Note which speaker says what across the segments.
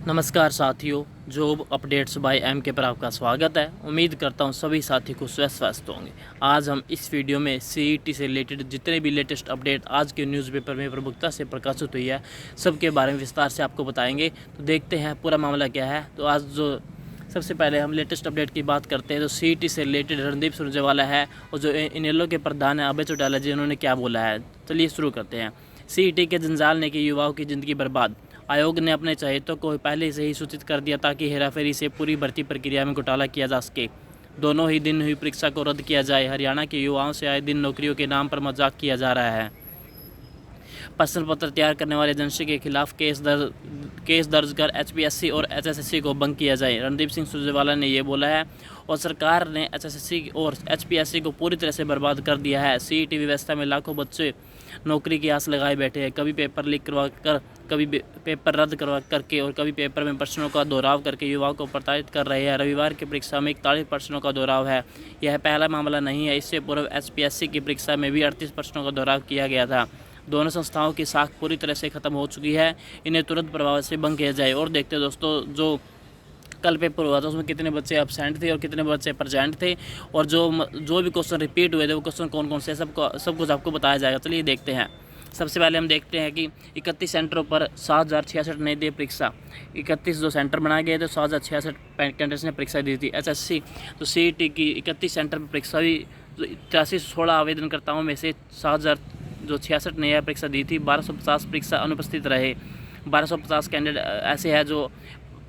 Speaker 1: नमस्कार साथियों, job updates bye M के पर आपका स्वागत है। उम्मीद करता हूं सभी साथी को स्वस्थ होंगे। आज हम इस वीडियो में सीईटी से रिलेटेड जितने भी लेटेस्ट अपडेट आज के न्यूज़पेपर में प्रमुखता से प्रकाशित हुई है, सबके बारे में विस्तार से आपको बताएंगे। तो देखते हैं पूरा मामला क्या है। तो आज जो सबसे पहले हम लेटेस्ट अपडेट की बात करते हैं, तो सीईटी से रिलेटेड रणदीप सुरजेवाला है और जो इनेलो के प्रधान है अभय चौटाला जी, उन्होंने क्या बोला है। चलिए शुरू करते हैं। सीईटी के जंजाल ने की युवाओं की ज़िंदगी बर्बाद। आयोग ने अपने चहेतों को पहले से ही सूचित कर दिया ताकि हेराफेरी से पूरी भर्ती प्रक्रिया में घोटाला किया जा सके। दोनों ही दिन हुई परीक्षा को रद्द किया जाए। हरियाणा के युवाओं से आए दिन नौकरियों के नाम पर मजाक किया जा रहा है। प्रश्न पत्र तैयार करने वाले एजेंसी के खिलाफ केस दर्ज कर एचपीएससी और एचएसएससी को भंग किया जाए। रणदीप सिंह सुरजेवाला ने ये बोला है। और सरकार ने एचएसएससी और एचपीएससी को पूरी तरह से बर्बाद कर दिया है। सीईटी व्यवस्था में लाखों बच्चे नौकरी की आस लगाए बैठे हैं। कभी पेपर लीक करवा कर, कभी पेपर रद्द करवा करके और कभी पेपर में प्रश्नों का दोहराव करके युवाओं को प्रताड़ित कर रहे हैं। रविवार की परीक्षा में 41 प्रश्नों का दोहराव है। यह पहला मामला नहीं है। इससे पूर्व एचपीएससी की परीक्षा में भी 38 प्रश्नों का दोहराव किया गया था। दोनों संस्थाओं की साख पूरी तरह से खत्म हो चुकी है। इन्हें तुरंत प्रभाव से भंग किया जाए। और देखते दोस्तों, जो कल पेपर हुआ था उसमें कितने बच्चे एब्सेंट थे और कितने बच्चे प्रेजेंट थे, और जो भी क्वेश्चन रिपीट हुए थे वो क्वेश्चन कौन कौन से सब कुछ आपको बताया जाएगा। चलिए देखते हैं। सबसे पहले हम देखते हैं कि 31 सेंटरों पर 7066 ने दी परीक्षा। 31 जो सेंटर बनाए गए थे, 7066 कैंडिडेट्स ने परीक्षा दी थी। एसएससी तो सीईटी की 31 सेंटर पर परीक्षा हुई। 8316 आवेदनकर्ताओं में से 7066 ने यह परीक्षा दी थी। 1250 परीक्षा अनुपस्थित रहे। 1250 कैंडिडेट ऐसे हैं जो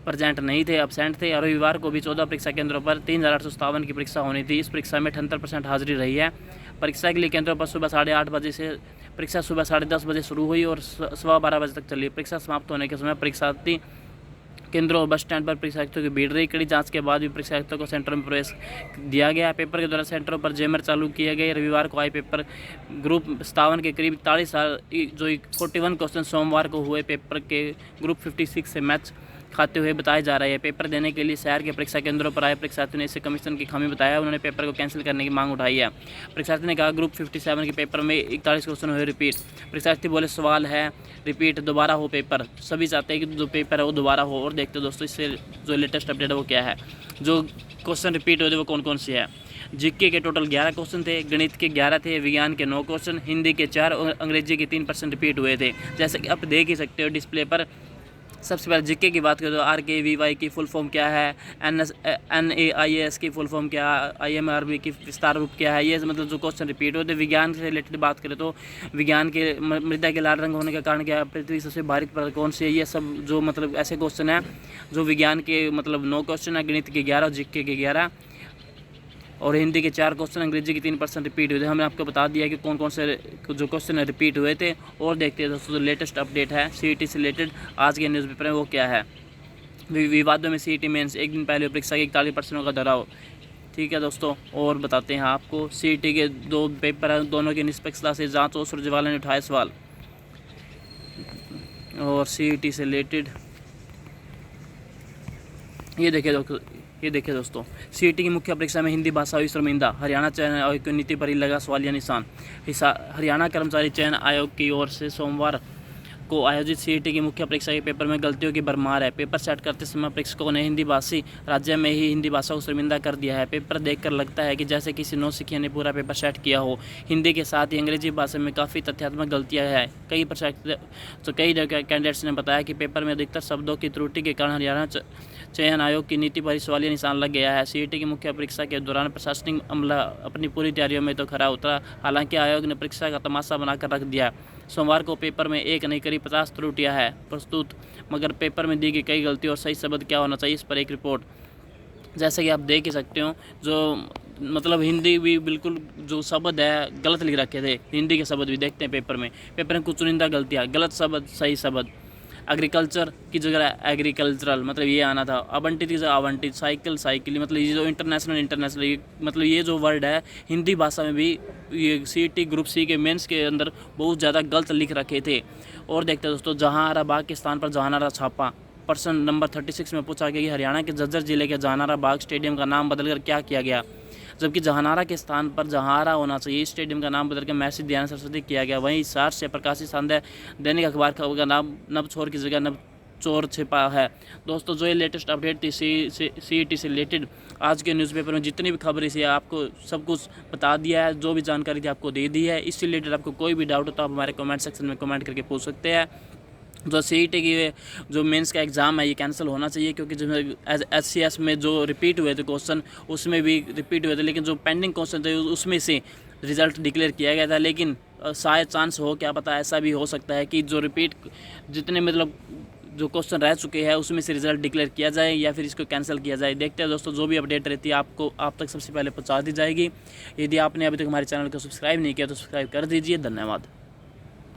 Speaker 1: प्रेजेंट नहीं थे, एब्सेंट थे। और रविवार को भी 14 परीक्षा केंद्रों पर 3857 की परीक्षा होनी थी। इस परीक्षा में 78% हाजिरी रही है। परीक्षा के लिए केंद्रों पर सुबह 8:30 बजे से परीक्षा सुबह 10:30 बजे शुरू हुई और 12:15 बजे तक चली। परीक्षा समाप्त होने के समय परीक्षार्थी केंद्रों और बस स्टैंड पर परीक्षार्थियों की भीड़ रही। कड़ी जांच के बाद भी परीक्षार्थियों को सेंटर में प्रवेश दिया गया। पेपर के दौरान सेंटरों पर जैमर चालू किए गए। रविवार को आए पेपर ग्रुप 57 के करीब 41 जो 41 क्वेश्चन सोमवार को हुए पेपर के ग्रुप 56 से मैच खाते हुए बताए जा रहे हैं। पेपर देने के लिए शहर के परीक्षा केंद्रों पर आए परीक्षार्थियों ने इसे कमीशन की खामी बताया। उन्होंने पेपर को कैंसिल करने की मांग उठाई है। परीक्षार्थी ने कहा ग्रुप 57 के पेपर में 41 क्वेश्चन हुए रिपीट। परीक्षार्थी बोले सवाल है रिपीट, दोबारा हो पेपर। सभी चाहते हैं कि जो पेपर है वो दोबारा हो। और देखते दोस्तों, इससे जो लेटेस्ट अपडेट है वो क्या है। जो क्वेश्चन रिपीट हुए थे वो कौन कौन से है। जीके के टोटल 11 क्वेश्चन थे, गणित के 11 थे, विज्ञान के 9 क्वेश्चन, हिंदी के 4 और अंग्रेजी के 3% रिपीट हुए थे। जैसे कि आप देख ही सकते हो डिस्प्ले पर। सबसे पहले जीके की बात करें तो RKVY की फुल फॉर्म क्या है, NAIAS की फुल फॉर्म क्या है, IMRB की विस्तार रूप क्या है। ये मतलब जो क्वेश्चन रिपीट होते। विज्ञान से रिलेटेड बात करें तो विज्ञान के मृदा के लाल रंग होने का कारण क्या है, पृथ्वी सबसे भारी पर्वत कौन सी है। ये सब जो मतलब ऐसे क्वेश्चन है जो विज्ञान के मतलब 9 क्वेश्चन है, गणित के 11 और जीके के 11 और हिंदी के 4 क्वेश्चन, अंग्रेजी के 3% रिपीट हुए थे। हमने आपको बता दिया कि कौन कौन से जो क्वेश्चन रिपीट हुए थे। और देखते हैं दोस्तों, जो लेटेस्ट अपडेट है सीईटी से रिलेटेड आज के न्यूज़पेपर में वो क्या है। विवादों में सीईटी मेंस एक दिन पहले परीक्षा के 41% का दोहराव। ठीक है दोस्तों, और बताते हैं आपको सीईटी के 2 पेपर हैं, दोनों की निष्पक्षता से जाँच और सुरजेवाला ने उठाए सवाल। और सीईटी से रिलेटेड ये देखिए दोस्तों, सीईटी की मुख्य परीक्षा में हिंदी भाषा हुई शर्मिंदा। हरियाणा चयन आयोग की नीति पर ही लगा सवालिया निशान। हरियाणा कर्मचारी चयन आयोग की ओर से सोमवार को आयोजित सीईटी की मुख्य परीक्षा के पेपर में गलतियों की भरमार है। पेपर सेट करते समय परीक्षकों ने हिंदी भाषी राज्य में ही हिंदी भाषा को शर्मिंदा कर दिया है। पेपर देखकर लगता है कि जैसे किसी नौसिखिया ने पूरा पेपर सेट किया हो। हिंदी के साथ ही अंग्रेजी भाषा में काफ़ी तथ्यात्मक गलतियाँ हैं। कई कैंडिडेट्स ने बताया कि पेपर में अधिकतर शब्दों की त्रुटि के कारण हरियाणा चयन आयोग की नीति पर ही सवालिया निशान लग गया है। सीईटी की मुख्य परीक्षा के दौरान प्रशासनिक अमला अपनी पूरी तैयारियों में तो खरा उतरा, हालांकि आयोग ने परीक्षा का तमाशा बनाकर रख दिया। सोमवार को पेपर में एक नहीं करीब 50 त्रुटियां हैं प्रस्तुत, मगर पेपर में दी गई कई गलतियों और सही शब्द क्या होना चाहिए इस पर एक रिपोर्ट। जैसे कि आप देख ही सकते हो, जो मतलब हिंदी भी बिल्कुल जो शब्द है गलत लिख रखे थे। हिंदी के शब्द भी देखते हैं पेपर में कुछ चुनिंदा गलतियाँ, गलत शब्द सही शब्द। एग्रीकल्चर की जगह एग्रीकल्चरल मतलब ये आना था। आवंटित की जगह आवंटित। साइकिल मतलब ये जो इंटरनेशनल मतलब ये जो वर्ड है हिंदी भाषा में भी ये सीईटी ग्रुप सी के मेंस के अंदर बहुत ज़्यादा गलत लिख रखे थे। और देखते हैं दोस्तों, जहानारा बाग के स्थान पर जहानारा छापा। प्रश्न नंबर 36 में पूछा गया कि हरियाणा के झज्जर जिले के जहानारा बाग स्टेडियम का नाम बदलकर क्या किया गया। जबकि जहानारा के स्थान पर जहारा होना चाहिए। स्टेडियम का नाम बदलकर महर्षि दयानंद सरस्वती किया गया। वहीं हिसार से प्रकाशित संध्या दैनिक अखबार का नाम नव छोर की जगह चोर छिपा है। दोस्तों जो ये लेटेस्ट अपडेट थी CET से रिलेटेड, आज के न्यूज़पेपर में जितनी भी खबरें थी आपको सब कुछ बता दिया है, जो भी जानकारी थी आपको दे दी है। इससे रिलेटेड आपको कोई भी डाउट हो तो आप हमारे कमेंट सेक्शन में कमेंट करके पूछ सकते हैं। जो CET की जो मेंस का एग्ज़ाम है ये कैंसिल होना चाहिए, क्योंकि जो SCS में जो रिपीट हुए थे क्वेश्चन उसमें भी रिपीट हुए थे, लेकिन जो पेंडिंग क्वेश्चन थे उसमें से रिज़ल्ट डिक्लेयर किया गया था। लेकिन शायद चांस हो, क्या पता, ऐसा भी हो सकता है कि जो रिपीट जितने मतलब जो क्वेश्चन रह चुके हैं उसमें से रिज़ल्ट डिक्लेयर किया जाए या फिर इसको कैंसिल किया जाए। देखते हैं दोस्तों, जो भी अपडेट रहती है आपको आप तक सबसे पहले पहुंचा दी जाएगी। यदि आपने अभी तक हमारे चैनल को सब्सक्राइब नहीं किया तो सब्सक्राइब कर दीजिए। धन्यवाद।